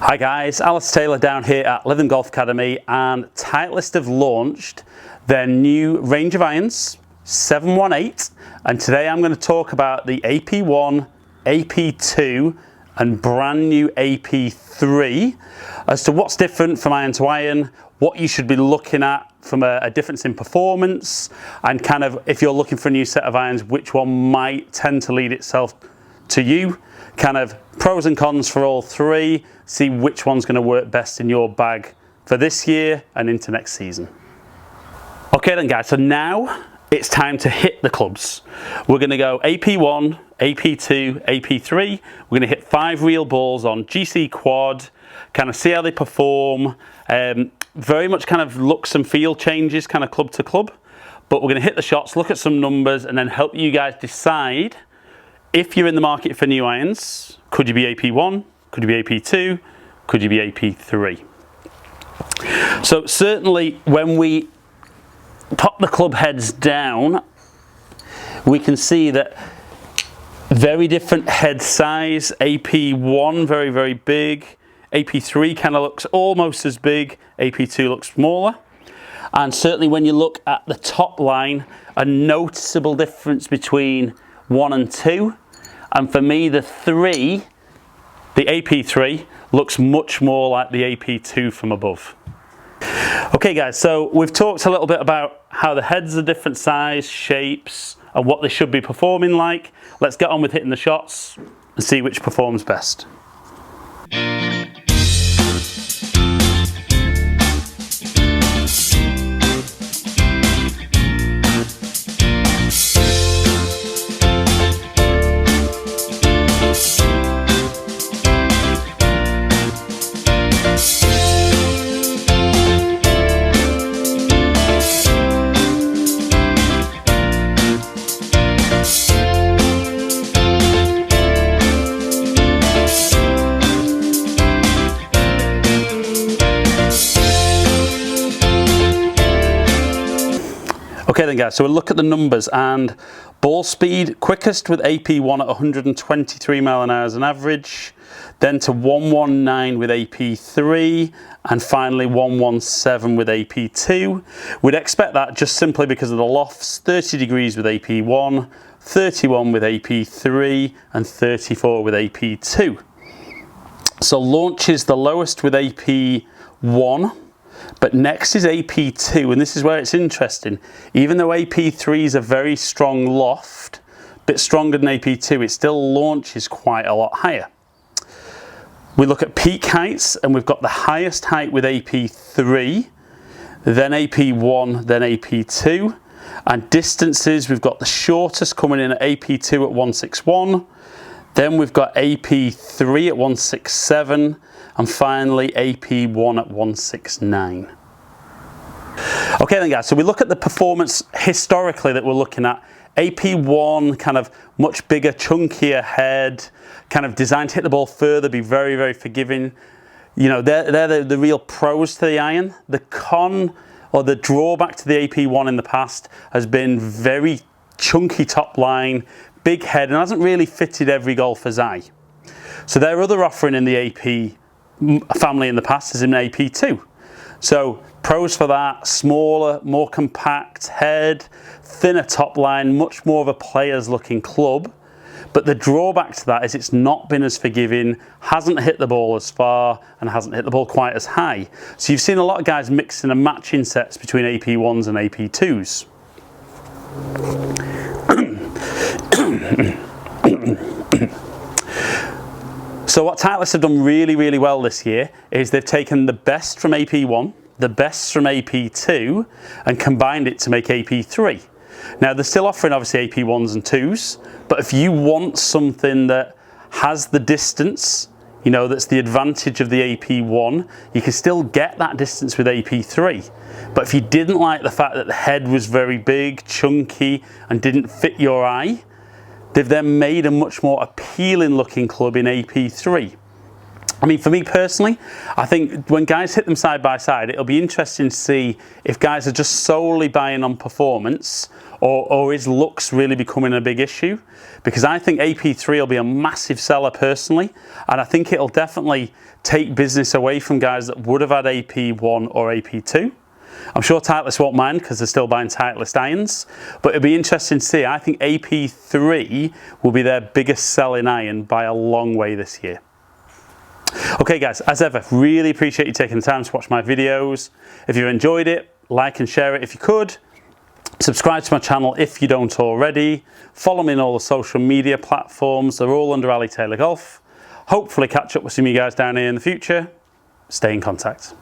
Hi guys, Alice Taylor down here at Lytham Golf Academy, and Titleist have launched their new range of irons, 718, and today I'm going to talk about the AP1, AP2 and brand new AP3 as to what's different from iron to iron, what you should be looking at from a difference in performance, and kind of if you're looking for a new set of irons, which one might tend to lead itself to you, kind of pros and cons for all three, see which one's going to work best in your bag for this year and into next season. Okay then guys, so now it's time to hit the clubs. We're going to go AP1, AP2, AP3. We're going to hit 5 real balls on GC quad, kind of see how they perform, very much kind of looks and feel changes kind of club to club, but we're going to hit the shots, look at some numbers, and then help you guys decide if you're in the market for new irons. Could you be AP1? Could you be AP2? Could you be AP3? So certainly when we pop the club heads down, we can see that very different head size. AP1 very, very big. AP3 kind of looks almost as big. AP2 looks smaller. And certainly when you look at the top line, a noticeable difference between 1 and 2. And for me, the AP3 looks much more like the AP2 from above. Okay guys, so we've talked a little bit about how the heads are different size, shapes, and what they should be performing like. Let's get on with hitting the shots and see which performs best. Okay then guys, so we'll look at the numbers, and ball speed quickest with AP1 at 123 mile an hour as an average, then to 119 with AP3, and finally 117 with AP2. We'd expect that just simply because of the lofts, 30 degrees with AP1, 31 with AP3, and 34 with AP2. So launch is the lowest with AP1. But next is AP2, and this is where it's interesting. Even though AP3 is a very strong loft, a bit stronger than AP2, it still launches quite a lot higher. We look at peak heights, and we've got the highest height with AP3, then AP1, then AP2. And distances, we've got the shortest coming in at AP2 at 161. Then we've got AP3 at 167, and finally AP1 at 169. Okay then guys, so we look at the performance historically that we're looking at. AP1, kind of much bigger, chunkier head, kind of designed to hit the ball further, be very, very forgiving. You know, they're the real pros to the iron. The con or the drawback to the AP1 in the past has been very chunky top line, big head, and hasn't really fitted every golfer's eye. So their other offering in the AP family in the past is in AP2. So pros for that: smaller, more compact head, thinner top line, much more of a player's looking club. But the drawback to that is it's not been as forgiving, hasn't hit the ball as far, and hasn't hit the ball quite as high. So you've seen a lot of guys mixing and matching sets between AP1s and AP2s. So what Titleist have done really, really well this year is they've taken the best from AP1, the best from AP2, and combined it to make AP3. Now they're still offering obviously AP1s and 2s, but if you want something that has the distance, you know, that's the advantage of the AP1, you can still get that distance with AP3. But if you didn't like the fact that the head was very big, chunky, and didn't fit your eye, they've then made a much more appealing looking club in AP3. I mean, for me personally, I think when guys hit them side by side, it'll be interesting to see if guys are just solely buying on performance, or is looks really becoming a big issue? Because I think AP3 will be a massive seller personally, and I think it'll definitely take business away from guys that would have had AP1 or AP2. I'm sure Titleist won't mind because they're still buying Titleist irons, but it'll be interesting to see. I think AP3 will be their biggest selling iron by a long way this year. Okay guys, as ever, really appreciate you taking the time to watch my videos. If you enjoyed it, like and share it if you could. Subscribe to my channel if you don't already. Follow me on all the social media platforms. They're all under Ali Taylor Golf. Hopefully catch up with some of you guys down here in the future. Stay in contact.